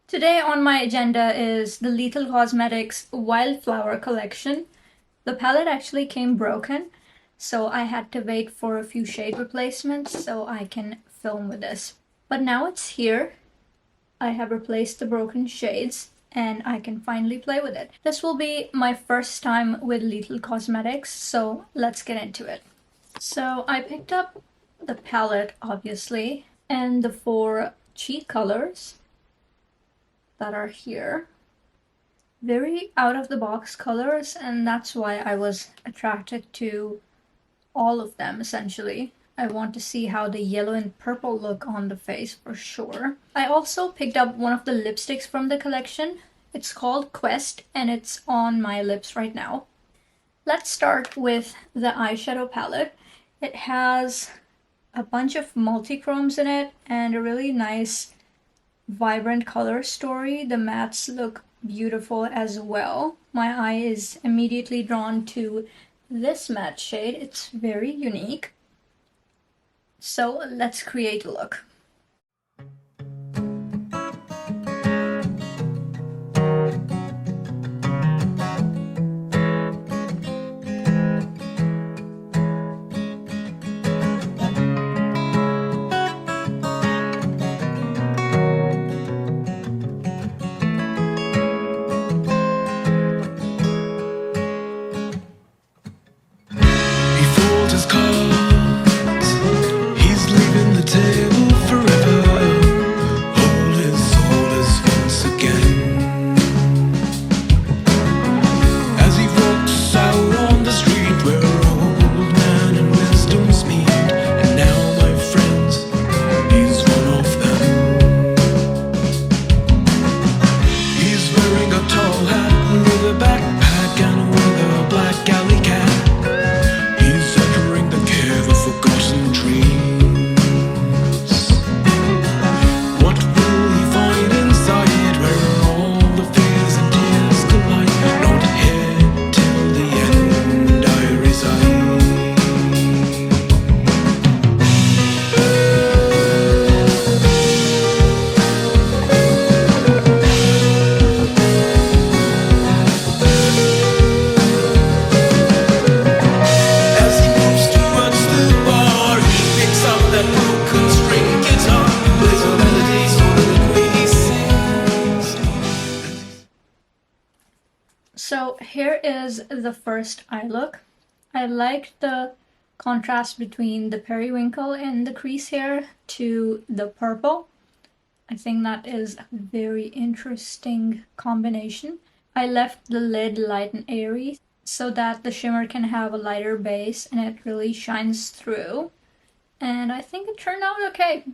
Today on my agenda is the Lethal Cosmetics Wildflower collection. The palette actually came broken, so I had to wait for a few shade replacements so I can film with this. But now it's here. I have replaced the broken shades and I can finally play with it. This will be my first time with Lethal Cosmetics, so let's get into it. So I picked up the palette, obviously, and the 4 cheat colors that are here. Very out of the box colors, and that's why I was attracted to all of them essentially. I want to see how the yellow and purple look on the face for sure. I also picked up one of the lipsticks from the collection. It's called Quest and it's on my lips right now. Let's start with the eyeshadow palette. It has a bunch of multi-chromes in it and a really nice vibrant color story. The mattes look beautiful as well. My eye is immediately drawn to this matte shade. It's very unique. So let's create a look. So here is the first eye look. I like the contrast between the periwinkle and the crease here to the purple. I think that is a very interesting combination. I left the lid light and airy so that the shimmer can have a lighter base and it really shines through. And I think it turned out okay.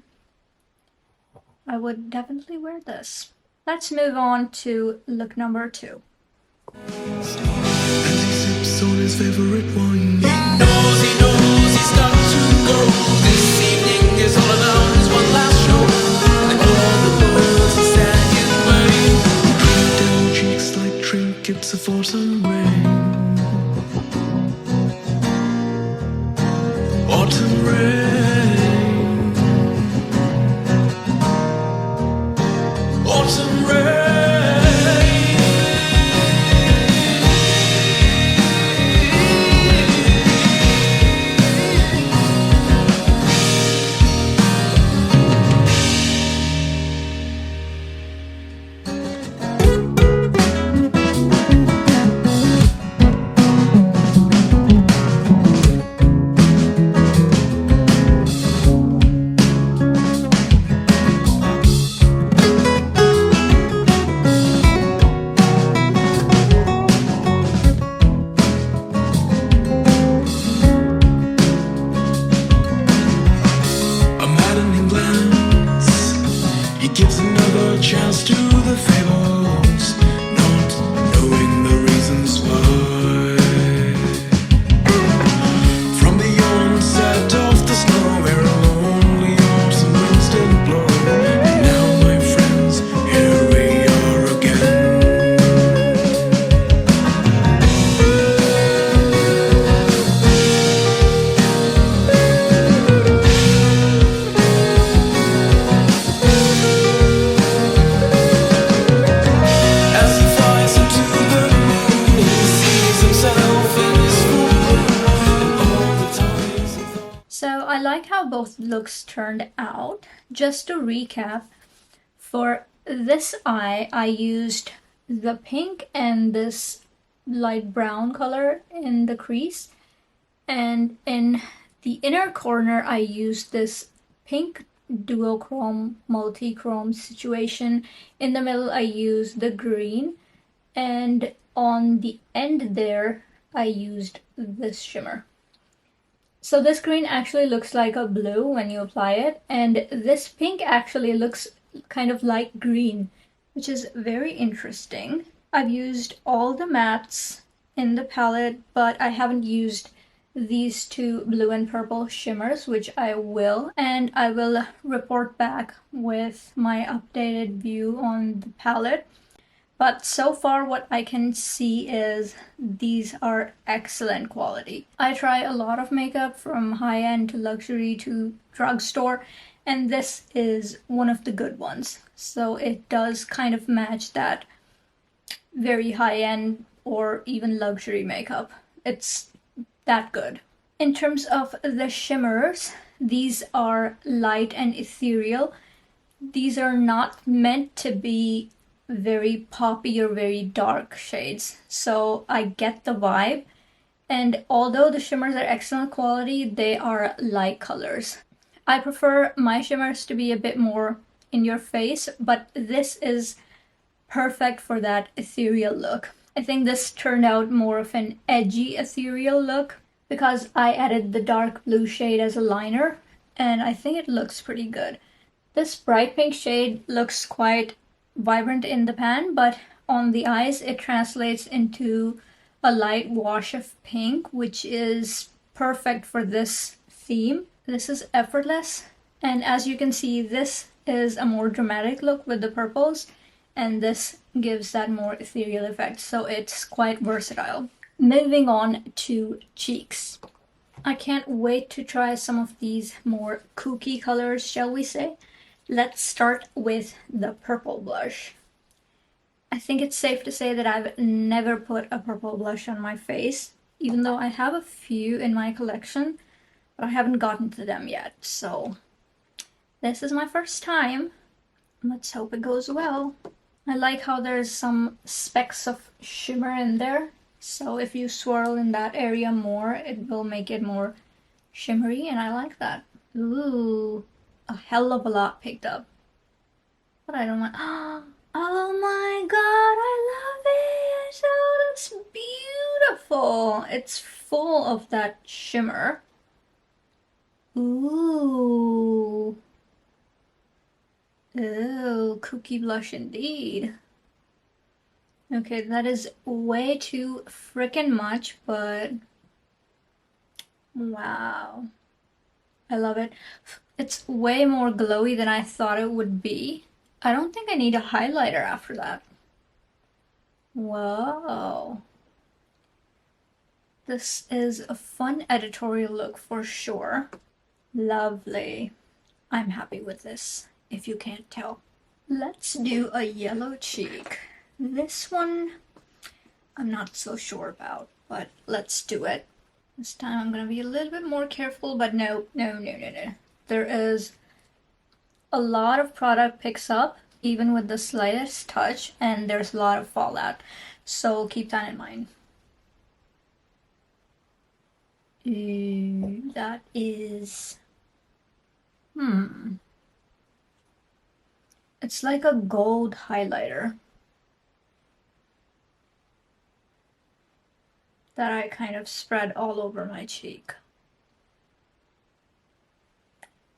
I would definitely wear this. Let's move on to look number 2. And he sips on his favorite wine. He knows he's got to go. This evening is all about his one last show. And all the words are standing waiting. Drink down cheeks like trinkets of autumn rain. Autumn rain. Autumn rain. Gives another chance to the fables, not knowing the reasons why. From the onset of the snow, where only autumn winds did blow, and now, my friends, here we are again. looks turned out. Just to recap, for this eye, I used the pink and this light brown color in the crease. And in the inner corner, I used this pink duochrome, multi-chrome situation. In the middle, I used the green. And on the end there, I used this shimmer. So this green actually looks like a blue when you apply it, and this pink actually looks kind of light green, which is very interesting. I've used all the mattes in the palette, but I haven't used these two blue and purple shimmers, which I will, and I will report back with my updated view on the palette. But so far what I can see is these are excellent quality. I try a lot of makeup from high-end to luxury to drugstore, and this is one of the good ones. So it does kind of match that very high-end or even luxury makeup. It's that good. In terms of the shimmers, these are light and ethereal. These are not meant to be very poppy or very dark shades, so I get the vibe. And although the shimmers are excellent quality, they are light colors. I prefer my shimmers to be a bit more in your face, but this is perfect for that ethereal look. I think this turned out more of an edgy ethereal look because I added the dark blue shade as a liner, and I think it looks pretty good. This bright pink shade looks quite vibrant in the pan, but on the eyes it translates into a light wash of pink, which is perfect for this theme. This is effortless, and as you can see, this is a more dramatic look with the purples, and this gives that more ethereal effect, so it's quite versatile. Moving on to cheeks. I can't wait to try some of these more kooky colors, shall we say. Let's start with the purple blush. I think it's safe to say that I've never put a purple blush on my face, even though I have a few in my collection, but I haven't gotten to them yet, so this is my first time. Let's hope it goes well. I like how there's some specks of shimmer in there, so if you swirl in that area more, it will make it more shimmery, and I like that. Ooh. A hell of a lot picked up. But I don't want. Oh my god, I love it! Oh, that's beautiful! It's full of that shimmer. Ooh. Oh, kooky blush indeed. Okay, that is way too freaking much, but wow. I love it. It's way more glowy than I thought it would be. I don't think I need a highlighter after that. Whoa. This is a fun editorial look for sure. Lovely. I'm happy with this, if you can't tell. Let's do a yellow cheek. This one, I'm not so sure about, but let's do it. This time I'm gonna be a little bit more careful, but no. There is a lot of product picks up, even with the slightest touch, and there's a lot of fallout. So keep that in mind. Ooh, that is... It's like a gold highlighter that I kind of spread all over my cheek.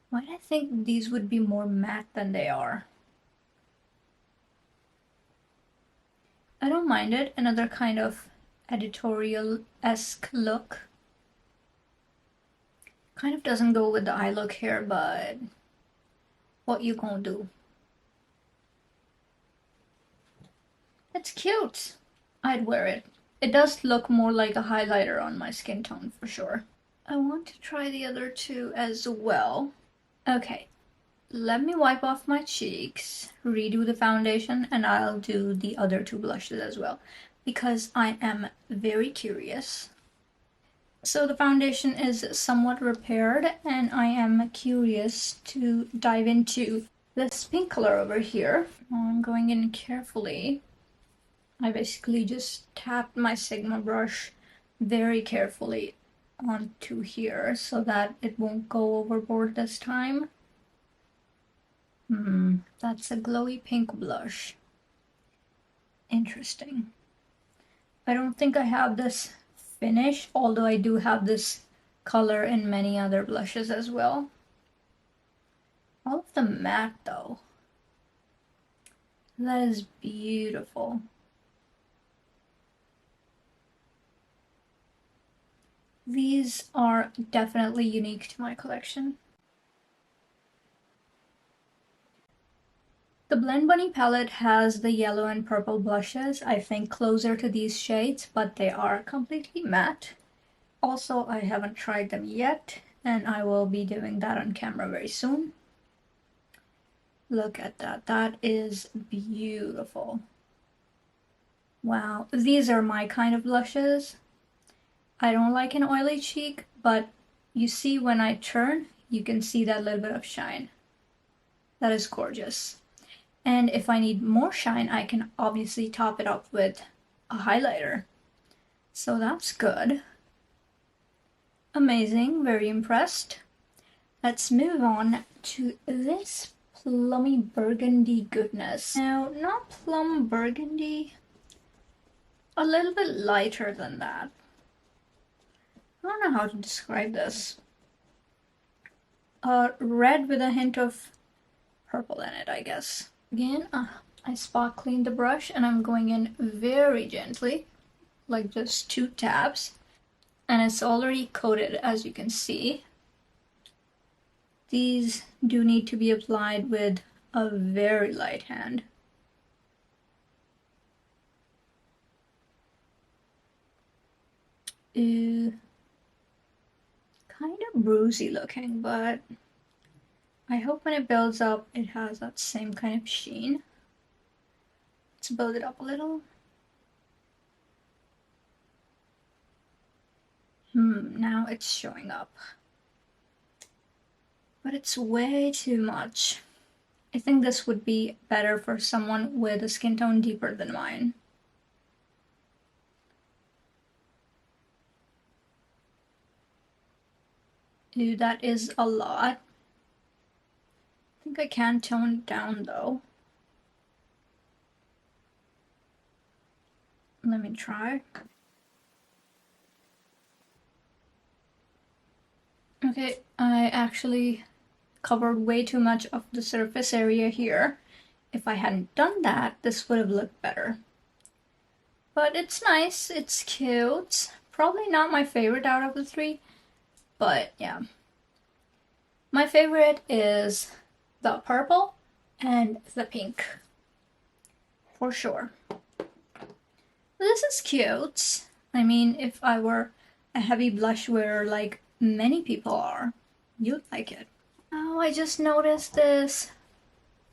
Why do I think these would be more matte than they are? I don't mind it. Another kind of editorial-esque look. Kind of doesn't go with the eye look here, but what you gonna do? It's cute. I'd wear it. It does look more like a highlighter on my skin tone for sure. I want to try the other two as well. Okay, let me wipe off my cheeks, redo the foundation, and I'll do the other two blushes as well, because I am very curious. So the foundation is somewhat repaired, and I am curious to dive into this pink color over here. I'm going in carefully. I basically just tapped my Sigma brush very carefully onto here so that it won't go overboard this time. That's a glowy pink blush. Interesting. I don't think I have this finish, although I do have this color in many other blushes as well. All of the matte though. That is beautiful. These are definitely unique to my collection. The Blend Bunny palette has the yellow and purple blushes, I think closer to these shades, but they are completely matte. Also, I haven't tried them yet, and I will be doing that on camera very soon. Look at that, that is beautiful. Wow, these are my kind of blushes. I don't like an oily cheek, but you see when I turn, you can see that little bit of shine. That is gorgeous. And if I need more shine, I can obviously top it up with a highlighter. So that's good. Amazing, very impressed. Let's move on to this plummy burgundy goodness. Now, not plum burgundy, a little bit lighter than that. I don't know how to describe this. Red with a hint of purple in it, I guess. Again, I spot cleaned the brush and I'm going in very gently, like just 2 taps. And it's already coated, as you can see. These do need to be applied with a very light hand. Kind of bruisey looking, but I hope when it builds up, it has that same kind of sheen. Let's build it up a little. Now it's showing up. But it's way too much. I think this would be better for someone with a skin tone deeper than mine. Ew, that is a lot. I think I can tone it down though. Let me try. Okay, I actually covered way too much of the surface area here. If I hadn't done that, this would have looked better. But it's nice, it's cute. Probably not my favorite out of the 3, but yeah. My favorite is the purple and the pink, for sure. This is cute. I mean, if I were a heavy blush wearer like many people are, you'd like it. Oh, I just noticed this.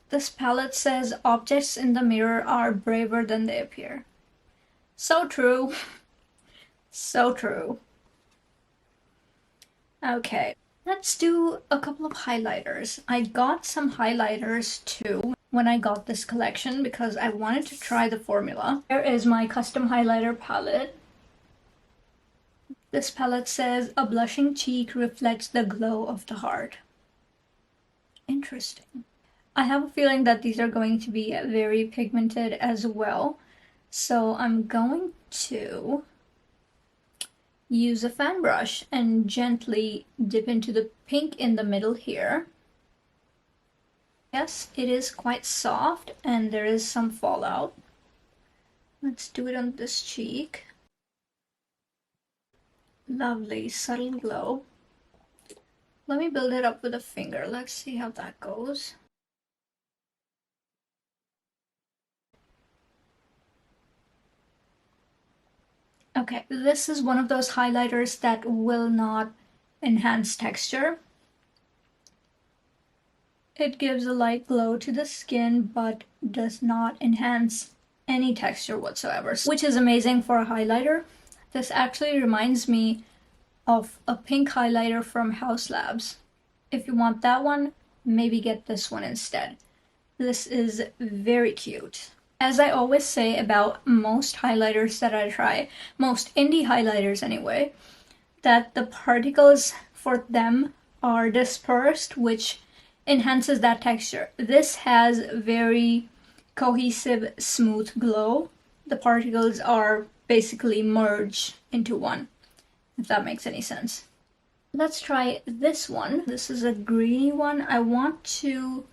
This palette says objects in the mirror are braver than they appear. So true. So true. Okay, let's do a couple of highlighters. I got some highlighters too when I got this collection because I wanted to try the formula. Here is my custom highlighter palette. This palette says a blushing cheek reflects the glow of the heart. Interesting. I have a feeling that these are going to be very pigmented as well. So I'm going to use a fan brush and gently dip into the pink in the middle here. Yes, it is quite soft and there is some fallout. Let's do it on this cheek. Lovely, subtle glow. Let me build it up with a finger. Let's see how that goes. Okay, this is one of those highlighters that will not enhance texture. It gives a light glow to the skin, but does not enhance any texture whatsoever, which is amazing for a highlighter. This actually reminds me of a pink highlighter from House Labs. If you want that one, maybe get this one instead. This is very cute. As I always say about most highlighters that I try, most indie highlighters anyway, that the particles for them are dispersed, which enhances that texture. This has very cohesive, smooth glow. The particles are basically merged into one, if that makes any sense. Let's try this one. This is a greeny one. I want to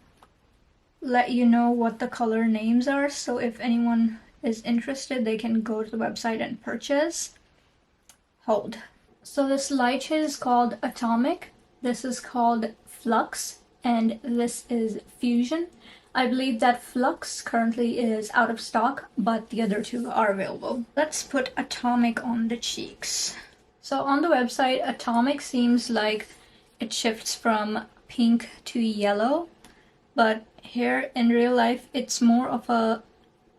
let you know what the color names are, so if anyone is interested, they can go to the website and purchase. Hold. So this light shade is called Atomic, this is called Flux, and this is Fusion. I believe that Flux currently is out of stock, but the other two are available. Let's put Atomic on the cheeks. So on the website, Atomic seems like it shifts from pink to yellow, but here in real life, it's more of a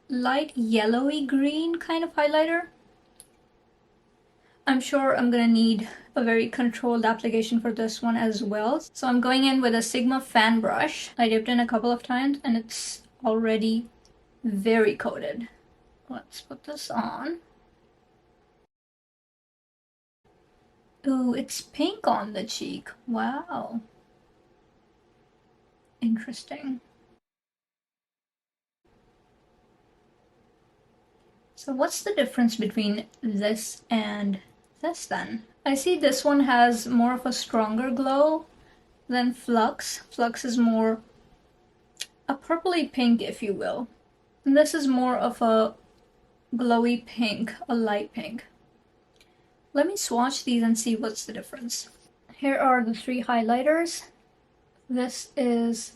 light yellowy green kind of highlighter. I'm sure I'm gonna need a very controlled application for this one as well. So I'm going in with a Sigma fan brush. I dipped in a couple of times and it's already very coated. Let's put this on. Ooh, it's pink on the cheek. Wow. Interesting. So what's the difference between this and this then? I see this one has more of a stronger glow than Flux. Flux is more a purpley pink, if you will. And this is more of a glowy pink, a light pink. Let me swatch these and see what's the difference. Here are the three highlighters. This is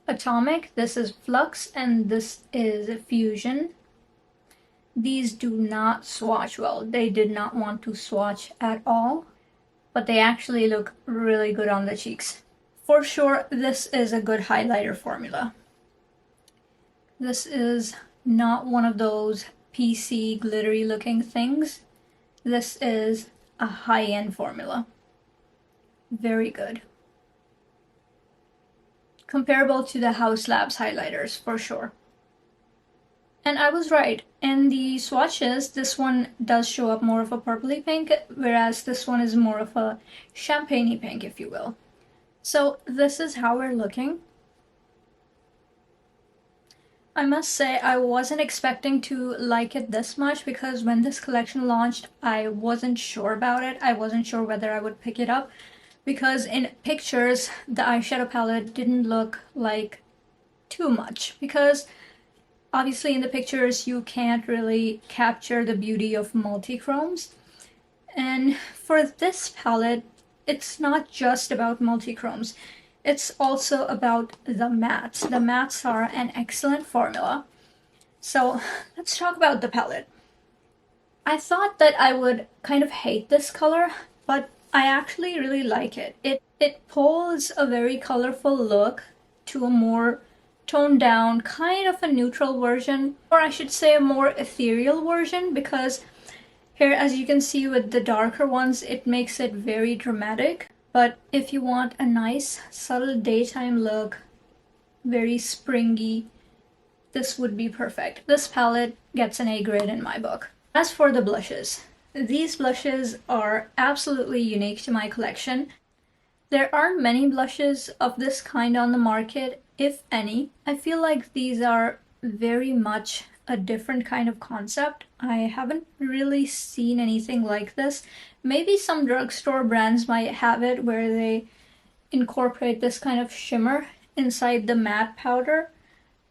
Atomic, this is Flux, and this is Fusion. These do not swatch well. They did not want to swatch at all, but they actually look really good on the cheeks. For sure, this is a good highlighter formula. This is not one of those PC glittery looking things. This is a high-end formula. Very good. Comparable to the House Labs highlighters, for sure. And I was right. In the swatches, this one does show up more of a purpley pink, whereas this one is more of a champagne-y pink, if you will. So this is how we're looking. I must say I wasn't expecting to like it this much because when this collection launched, I wasn't sure about it. I wasn't sure whether I would pick it up because in pictures, the eyeshadow palette didn't look like too much because obviously in the pictures you can't really capture the beauty of multi-chromes. And for this palette, it's not just about multi-chromes. It's also about the mattes. The mattes are an excellent formula. So let's talk about the palette. I thought that I would kind of hate this color, but I actually really like it. It pulls a very colorful look to a more toned down, kind of a neutral version, or I should say a more ethereal version, because here, as you can see with the darker ones, it makes it very dramatic. But if you want a nice, subtle daytime look, very springy, this would be perfect. This palette gets an A grade in my book. As for the blushes, these blushes are absolutely unique to my collection. There aren't many blushes of this kind on the market, if any. I feel like these are very much a different kind of concept. I haven't really seen anything like this. Maybe some drugstore brands might have it where they incorporate this kind of shimmer inside the matte powder,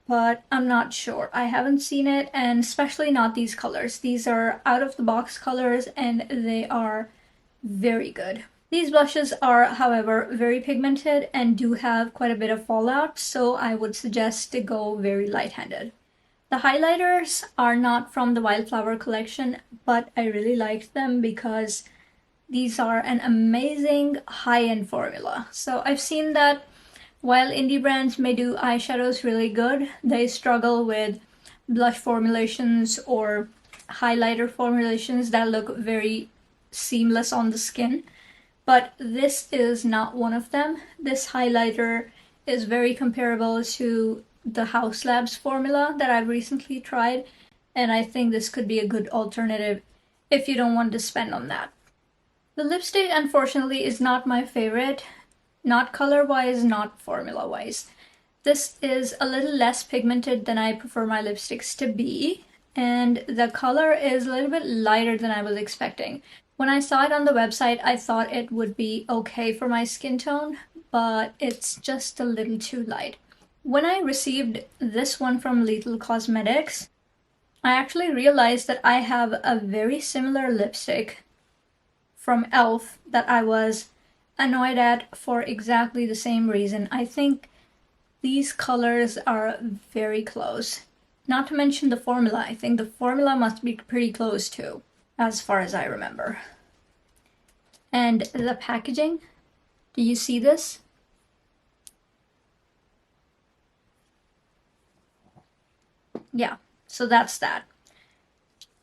but I'm not sure. I haven't seen it, and especially not these colors. These are out of the box colors and they are very good. These blushes are, however, very pigmented and do have quite a bit of fallout, so I would suggest to go very light-handed. The highlighters are not from the Wildflower collection, but I really liked them because these are an amazing high-end formula. So I've seen that while indie brands may do eyeshadows really good, they struggle with blush formulations or highlighter formulations that look very seamless on the skin. but this is not one of them. This highlighter is very comparable to the House Labs formula that I've recently tried, and I think this could be a good alternative if you don't want to spend on that. The lipstick, unfortunately, is not my favorite, not color-wise, not formula-wise. This is a little less pigmented than I prefer my lipsticks to be, and the color is a little bit lighter than I was expecting. When I saw it on the website, I thought it would be okay for my skin tone, but it's just a little too light. When I received this one from Lethal Cosmetics, I actually realized that I have a very similar lipstick from e.l.f. that I was annoyed at for exactly the same reason. I think these colors are very close. Not to mention the formula. I think the formula must be pretty close too, as far as I remember. And the packaging, do you see this? Yeah, so that's that.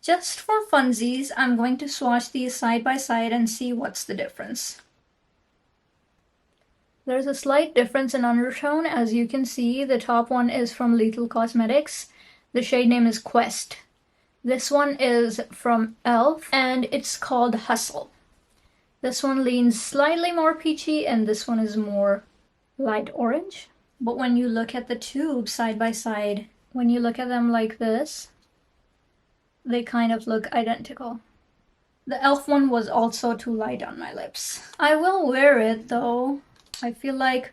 Just for funsies, I'm going to swatch these side by side and see what's the difference. There's a slight difference in undertone. As you can see, the top one is from Lethal Cosmetics. The shade name is Quest. This one is from e.l.f. and it's called Hustle. This one leans slightly more peachy and this one is more light orange. But when you look at the tubes side by side, when you look at them like this, they kind of look identical. The e.l.f. one was also too light on my lips. I will wear it though. I feel like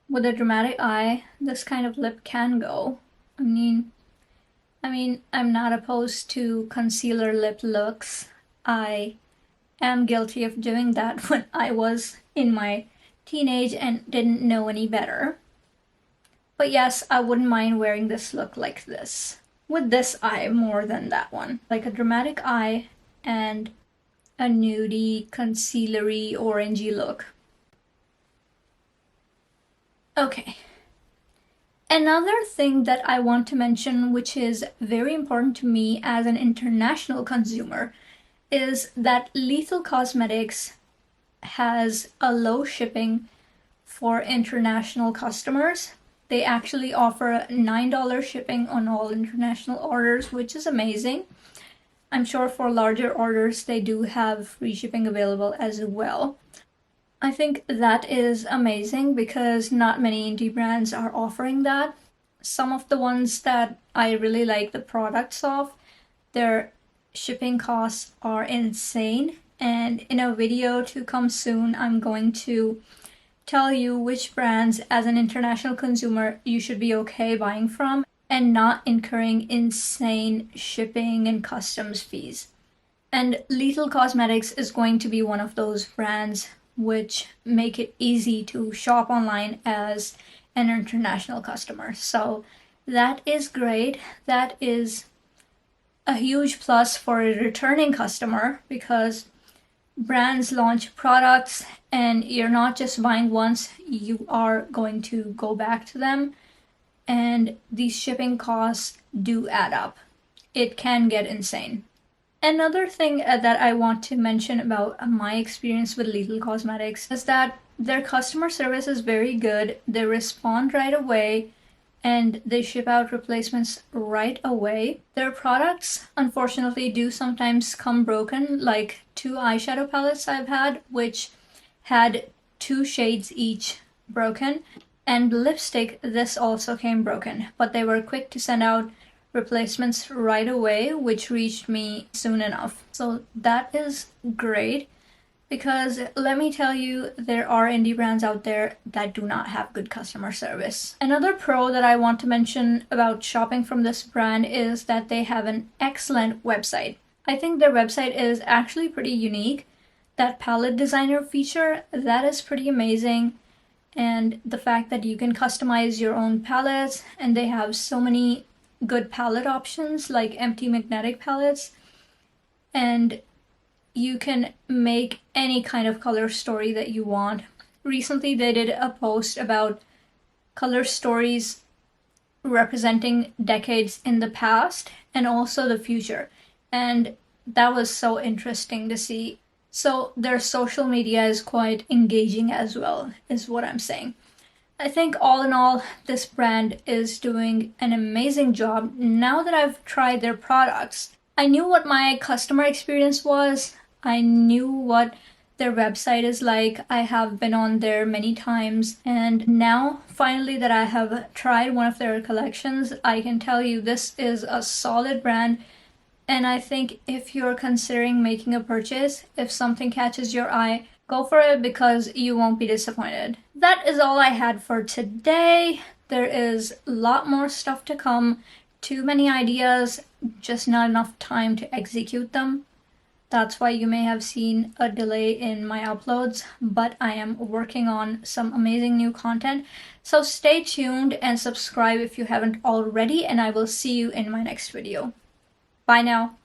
with a dramatic eye, this kind of lip can go. I mean, I'm not opposed to concealer lip looks. I am guilty of doing that when I was in my teenage and didn't know any better. But yes, I wouldn't mind wearing this look like this. With this eye more than that one. Like a dramatic eye and a nudie, concealery, orangey look. Okay. Another thing that I want to mention, which is very important to me as an international consumer, is that Lethal Cosmetics has a low shipping for international customers. They actually offer $9 shipping on all international orders, which is amazing. I'm sure for larger orders, they do have free shipping available as well. I think that is amazing because not many indie brands are offering that. Some of the ones that I really like the products of, their shipping costs are insane. And in a video to come soon, I'm going to tell you which brands as an international consumer you should be okay buying from and not incurring insane shipping and customs fees. And Lethal Cosmetics is going to be one of those brands which make it easy to shop online as an international customer. So that is great. That is a huge plus for a returning customer because brands launch products and you're not just buying once, you are going to go back to them, and these shipping costs do add up. It can get insane. Another thing that I want to mention about my experience with Lethal Cosmetics is that their customer service is very good. They respond right away and they ship out replacements right away. Their products, unfortunately, do sometimes come broken, like 2 eyeshadow palettes I've had, which had 2 shades each broken. And lipstick, this also came broken, but they were quick to send out replacements right away, which reached me soon enough. So that is great because let me tell you, there are indie brands out there that do not have good customer service. Another pro that I want to mention about shopping from this brand is that they have an excellent website. I think their website is actually pretty unique. That palette designer feature, that is pretty amazing. And the fact that you can customize your own palettes, and they have so many good palette options like empty magnetic palettes, and you can make any kind of color story that you want. Recently they did a post about color stories representing decades in the past and also the future, and that was so interesting to see. So their social media is quite engaging as well, is what I'm saying. I think all in all, this brand is doing an amazing job. Now that I've tried their products, I knew what my customer experience was. I knew what their website is like. I have been on there many times, and now finally that I have tried one of their collections, I can tell you this is a solid brand. And I think if you're considering making a purchase, if something catches your eye, go for it because you won't be disappointed. That is all I had for today. There is a lot more stuff to come. Too many ideas, just not enough time to execute them. That's why you may have seen a delay in my uploads, but I am working on some amazing new content. So stay tuned and subscribe if you haven't already, and I will see you in my next video. Bye now.